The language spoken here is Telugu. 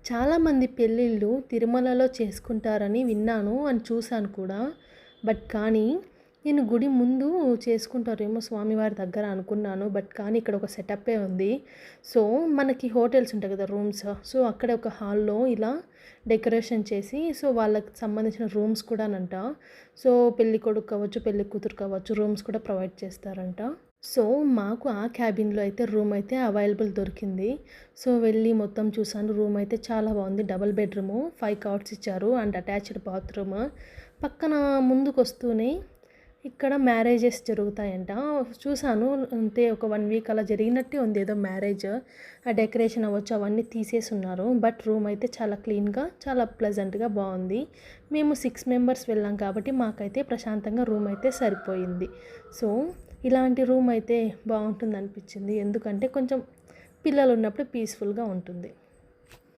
చాలామంది పెళ్ళిళ్ళు తిరుమలలో చేసుకుంటారని విన్నాను అని చూశాను కూడా. కానీ నేను గుడి ముందు చేసుకుంటారేమో స్వామివారి దగ్గర అనుకున్నాను. కానీ ఇక్కడ ఒక సెటప్పే ఉంది. సో, మనకి హోటల్స్ ఉంటాయి కదా రూమ్స్. సో, అక్కడ ఒక హాల్‌లో ఇలా డెకరేషన్ చేసి వాళ్ళకి సంబంధించిన రూమ్స్ కూడానంట. సో, పెళ్ళికొడుకు కావచ్చు, పెళ్ళికూతురు కావచ్చు రూమ్స్ కూడా ప్రొవైడ్ చేస్తారంట. సో, మాకు ఆ క్యాబిన్‌లో అయితే రూమ్ అయితే అవైలబుల్ దొరికింది. సో, వెళ్ళి మొత్తం చూసాను. రూమ్ అయితే చాలా బాగుంది. డబుల్ బెడ్‌రూము, 5 కాట్స్ ఇచ్చారు అండ్ అటాచ్డ్ బాత్రూమ్. పక్కన ముందుకొస్తూనే ఇక్కడ మ్యారేజెస్ జరుగుతాయంట. చూసాను అంతే ఒక 1 వీక్ అలా జరిగినట్టే ఉంది ఏదో మ్యారేజ్. ఆ డెకరేషన్ అవ్వచ్చు అవన్నీ తీసేసున్నారు. బట్ రూమ్ అయితే చాలా క్లీన్‌గా, చాలా ప్లెజెంట్‌గా బాగుంది. మేము 6 మెంబర్స్ వెళ్ళాం కాబట్టి మాకైతే ప్రశాంతంగా రూమ్ అయితే సరిపోయింది. సో, ఇలాంటి రూమ్ అయితే బాగుంటుందనిపించింది. ఎందుకంటే కొంచెం పిల్లలు ఉన్నప్పుడు పీస్‌ఫుల్‌గా ఉంటుంది.